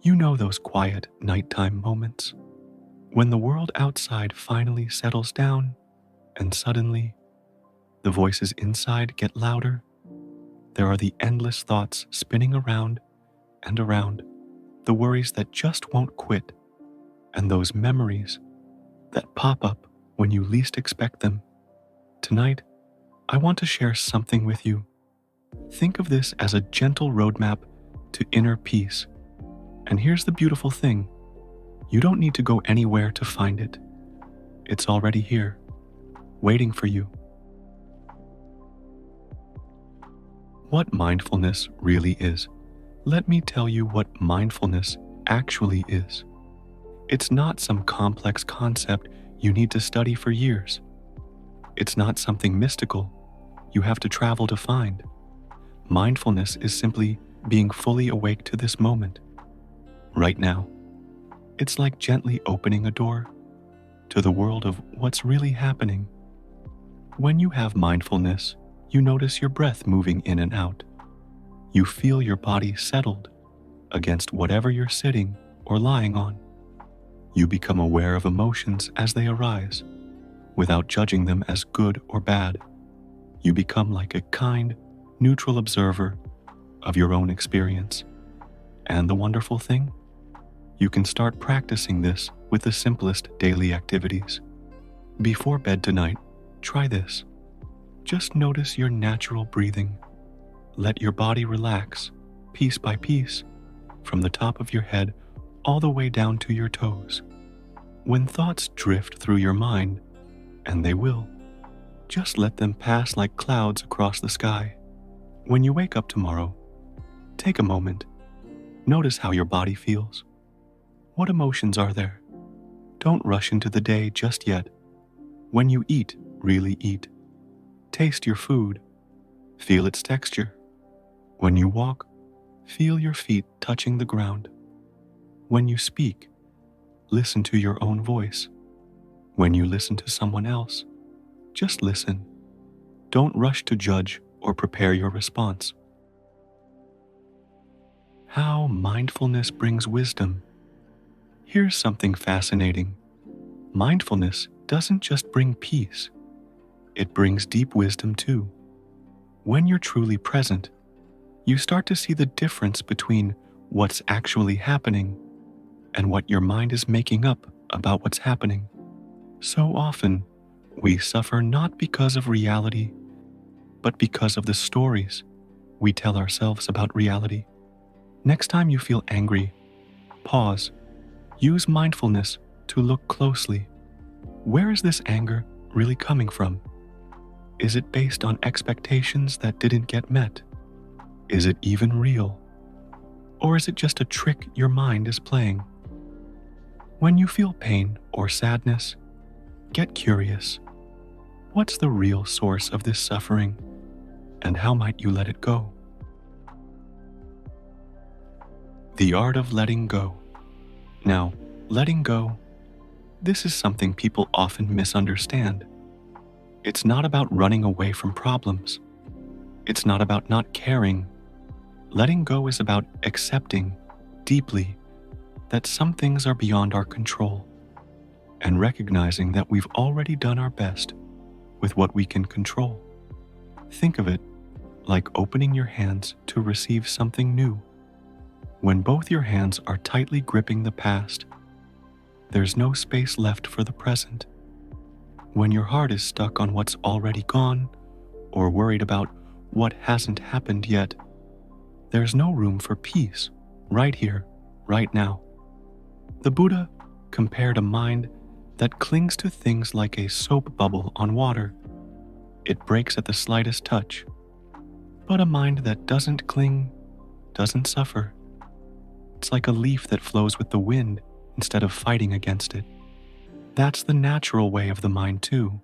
You know those quiet nighttime moments when the world outside finally settles down and suddenly the voices inside get louder. There are the endless thoughts spinning around and around, the worries that just won't quit, and those memories that pop up when you least expect them. Tonight, I want to share something with you. Think of this as a gentle roadmap to inner peace. And here's the beautiful thing: you don't need to go anywhere to find it. It's already here, waiting for you. What mindfulness really is. Let me tell you what mindfulness actually is. It's not some complex concept you need to study for years. It's not something mystical you have to travel to find. Mindfulness is simply being fully awake to this moment, right now. It's like gently opening a door to the world of what's really happening. When you have mindfulness, you notice your breath moving in and out. You feel your body settled against whatever you're sitting or lying on. You become aware of emotions as they arise, without judging them as good or bad. You become like a kind, neutral observer of your own experience. And the wonderful thing? You can start practicing this with the simplest daily activities. Before bed tonight, try this. Just notice your natural breathing. Let your body relax, piece by piece, from the top of your head all the way down to your toes. When thoughts drift through your mind, and they will, just let them pass like clouds across the sky. When you wake up tomorrow, take a moment. Notice how your body feels. What emotions are there? Don't rush into the day just yet. When you eat, really eat. Taste your food. Feel its texture. When you walk, feel your feet touching the ground. When you speak, listen to your own voice. When you listen to someone else, just listen. Don't rush to judge or prepare your response. How mindfulness brings wisdom. Here's something fascinating. Mindfulness doesn't just bring peace, it brings deep wisdom too. When you're truly present, you start to see the difference between what's actually happening and what your mind is making up about what's happening. So often, we suffer not because of reality, but because of the stories we tell ourselves about reality. Next time you feel angry, pause. Use mindfulness to look closely. Where is this anger really coming from? Is it based on expectations that didn't get met? Is it even real? Or is it just a trick your mind is playing? When you feel pain or sadness, get curious. What's the real source of this suffering, and how might you let it go? The art of letting go. Now, letting go, this is something people often misunderstand. It's not about running away from problems. It's not about not caring. Letting go is about accepting deeply that some things are beyond our control and recognizing that we've already done our best with what we can control. Think of it like opening your hands to receive something new. When both your hands are tightly gripping the past, there's no space left for the present. When your heart is stuck on what's already gone, or worried about what hasn't happened yet, there's no room for peace right here, right now. The Buddha compared a mind that clings to things like a soap bubble on water. It breaks at the slightest touch. But a mind that doesn't cling doesn't suffer. It's like a leaf that flows with the wind instead of fighting against it. That's the natural way of the mind too.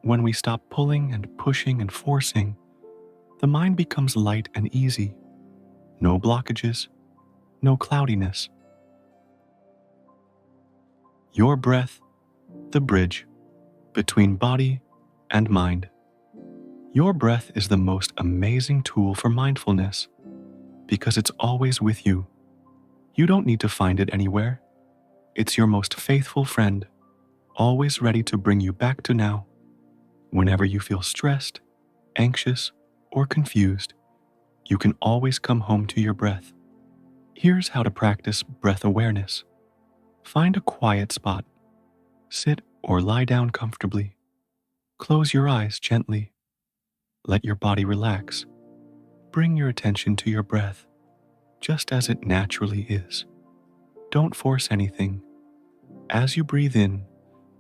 When we stop pulling and pushing and forcing, the mind becomes light and easy. No blockages, no cloudiness. Your breath, the bridge between body and mind. Your breath is the most amazing tool for mindfulness because it's always with you. You don't need to find it anywhere. It's your most faithful friend, always ready to bring you back to now. Whenever you feel stressed, anxious, or confused, you can always come home to your breath. Here's how to practice breath awareness. Find a quiet spot. Sit or lie down comfortably. Close your eyes gently. Let your body relax. Bring your attention to your breath, just as it naturally is. Don't force anything. As you breathe in,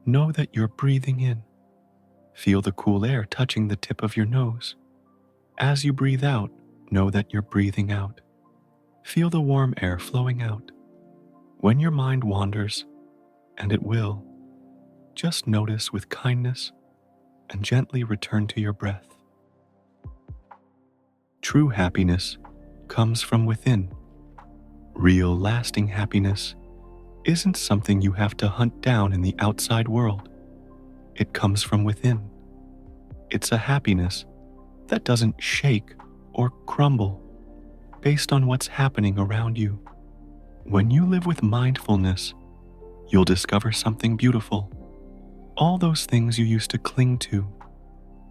know that you're breathing in. Feel the cool air touching the tip of your nose. As you breathe out, know that you're breathing out. Feel the warm air flowing out. When your mind wanders, and it will, just notice with kindness and gently return to your breath. True happiness comes from within. Real, lasting happiness isn't something you have to hunt down in the outside world. It comes from within. It's a happiness that doesn't shake or crumble based on what's happening around you. When you live with mindfulness, you'll discover something beautiful. All those things you used to cling to,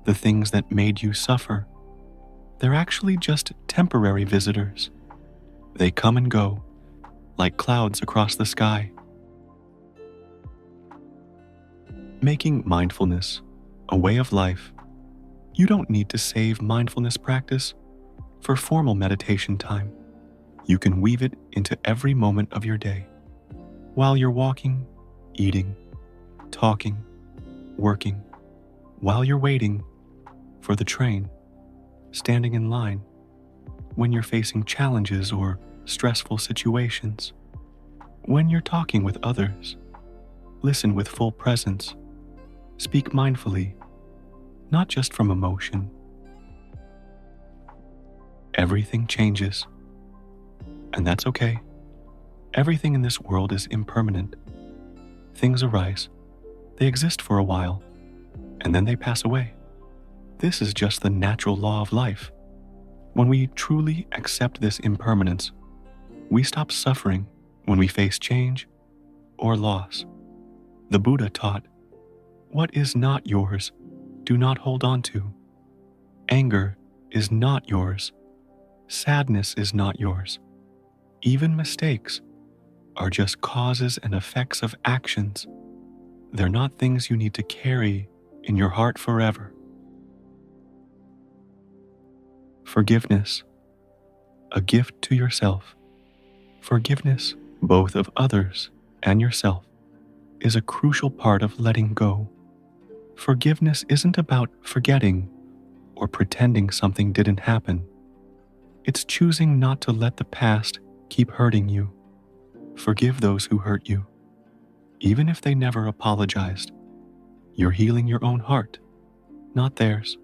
the things that made you suffer, they're actually just temporary visitors. They come and go, like clouds across the sky. Making mindfulness a way of life, you don't need to save mindfulness practice for formal meditation time. You can weave it into every moment of your day. While you're walking, eating, talking, working, while you're waiting for the train, standing in line, when you're facing challenges or stressful situations, when you're talking with others, listen with full presence. Speak mindfully, not just from emotion. Everything changes, and that's okay. Everything in this world is impermanent. Things arise, they exist for a while, and then they pass away. This is just the natural law of life. When we truly accept this impermanence, we stop suffering when we face change or loss. The Buddha taught, "What is not yours, do not hold on to. Anger is not yours. Sadness is not yours. Even mistakes are just causes and effects of actions. They're not things you need to carry in your heart forever." Forgiveness, a gift to yourself. Forgiveness, both of others and yourself, is a crucial part of letting go. Forgiveness isn't about forgetting or pretending something didn't happen. It's choosing not to let the past keep hurting you. Forgive those who hurt you, even if they never apologized. You're healing your own heart, not theirs.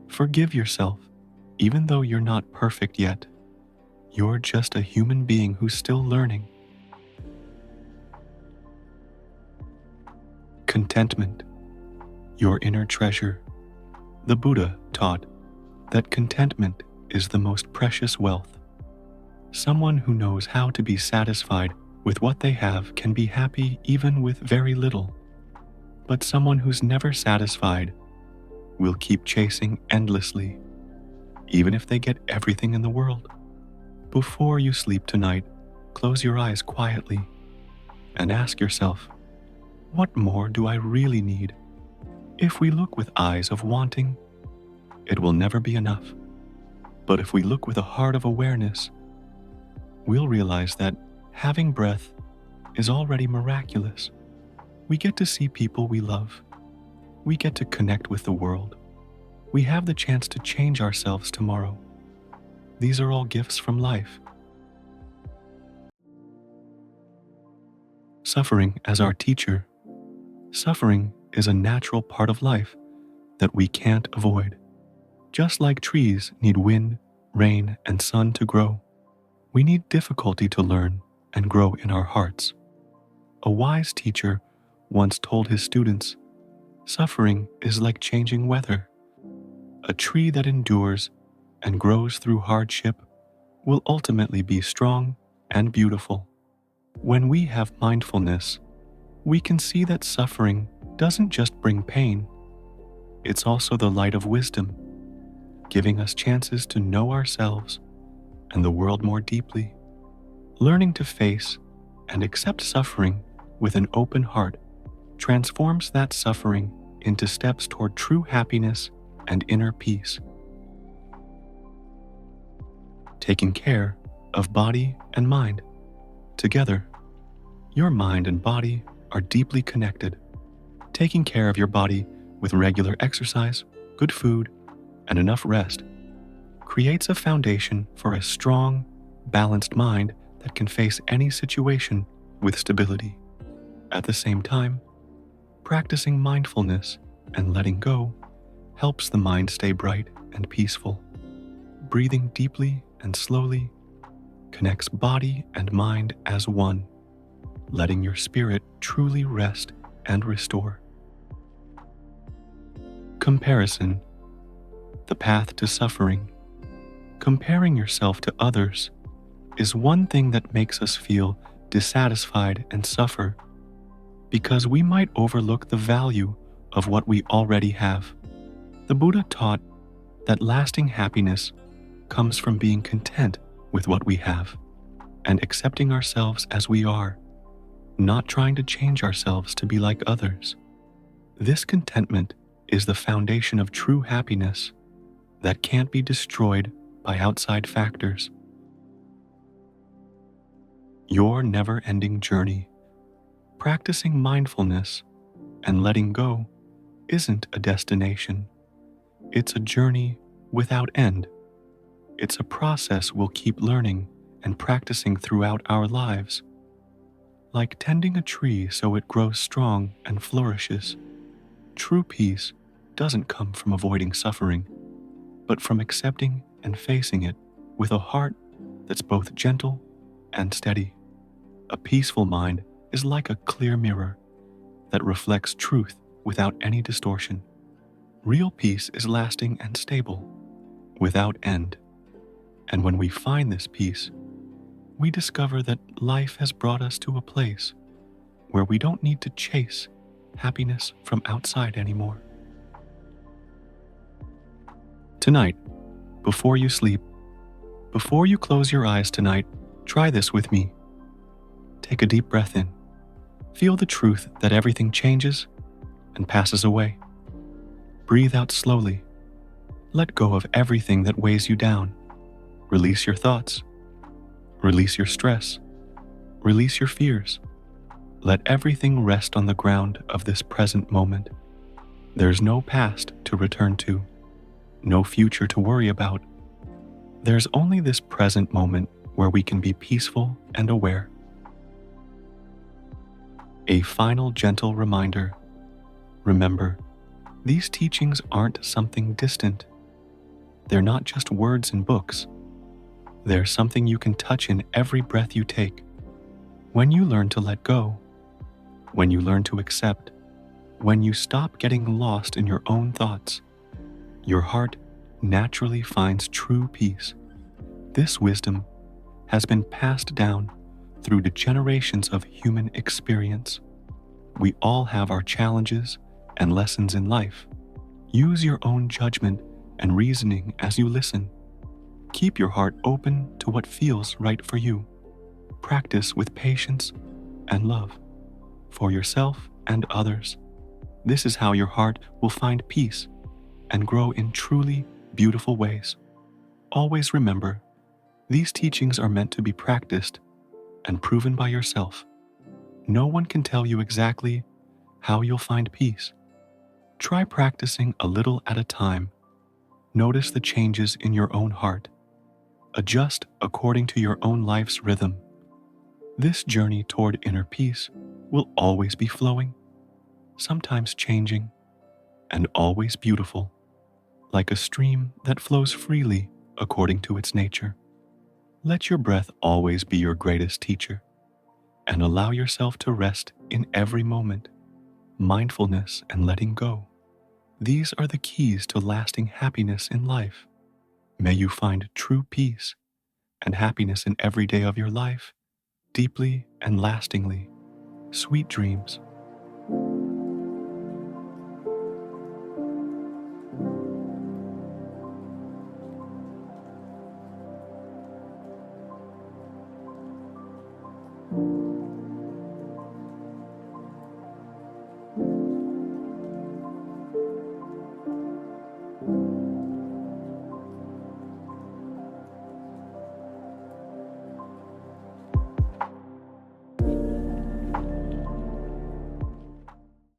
Forgive yourself, even though you're not perfect yet. You're just a human being who's still learning. Contentment, your inner treasure. The Buddha taught that contentment is the most precious wealth. Someone who knows how to be satisfied with what they have can be happy even with very little. But someone who's never satisfied will keep chasing endlessly, even if they get everything in the world. Before you sleep tonight, close your eyes quietly and ask yourself, what more do I really need? If we look with eyes of wanting, it will never be enough. But if we look with a heart of awareness, we'll realize that having breath is already miraculous. We get to see people we love. We get to connect with the world. We have the chance to change ourselves tomorrow. These are all gifts from life. Suffering as our teacher. Suffering is a natural part of life that we can't avoid. Just like trees need wind, rain, and sun to grow, we need difficulty to learn and grow in our hearts. A wise teacher once told his students, "Suffering is like changing weather. A tree that endures and grows through hardship will ultimately be strong and beautiful. When we have mindfulness, we can see that suffering doesn't just bring pain, it's also the light of wisdom, giving us chances to know ourselves and the world more deeply. Learning to face and accept suffering with an open heart transforms that suffering into steps toward true happiness and inner peace. Taking care of body and mind. Together, your mind and body are deeply connected. Taking care of your body with regular exercise, good food, and enough rest creates a foundation for a strong, balanced mind that can face any situation with stability. At the same time, practicing mindfulness and letting go helps the mind stay bright and peaceful. Breathing deeply and slowly connects body and mind as one, letting your spirit truly rest and restore. Comparison, the path to suffering. Comparing yourself to others is one thing that makes us feel dissatisfied and suffer because we might overlook the value of what we already have. The Buddha taught that lasting happiness comes from being content with what we have and accepting ourselves as we are, not trying to change ourselves to be like others. This contentment is the foundation of true happiness that can't be destroyed by outside factors. Your never-ending journey. Practicing mindfulness and letting go isn't a destination. It's a journey without end. It's a process we'll keep learning and practicing throughout our lives. Like tending a tree so it grows strong and flourishes, true peace doesn't come from avoiding suffering, but from accepting and facing it with a heart that's both gentle and steady. A peaceful mind is like a clear mirror that reflects truth without any distortion. Real peace is lasting and stable, without end. And when we find this peace, we discover that life has brought us to a place where we don't need to chase happiness from outside anymore. Tonight, before you sleep, before you close your eyes tonight, try this with me. Take a deep breath in. Feel the truth that everything changes and passes away. Breathe out slowly. Let go of everything that weighs you down. Release your thoughts. Release your stress. Release your fears. Let everything rest on the ground of this present moment. There's no past to return to, no future to worry about. There's only this present moment where we can be peaceful and aware. A final gentle reminder. Remember, these teachings aren't something distant. They're not just words in books. They're something you can touch in every breath you take. When you learn to let go, when you learn to accept, when you stop getting lost in your own thoughts, your heart naturally finds true peace. This wisdom has been passed down through the generations of human experience. We all have our challenges and lessons in life. Use your own judgment and reasoning as you listen. Keep your heart open to what feels right for you. Practice with patience and love for yourself and others. This is how your heart will find peace and grow in truly beautiful ways. Always remember, these teachings are meant to be practiced and proven by yourself. No one can tell you exactly how you'll find peace. Try practicing a little at a time. Notice the changes in your own heart. Adjust according to your own life's rhythm. This journey toward inner peace will always be flowing, sometimes changing, and always beautiful, like a stream that flows freely according to its nature. Let your breath always be your greatest teacher, and allow yourself to rest in every moment. Mindfulness and letting go. These are the keys to lasting happiness in life. May you find true peace and happiness in every day of your life deeply and lastingly. Sweet dreams.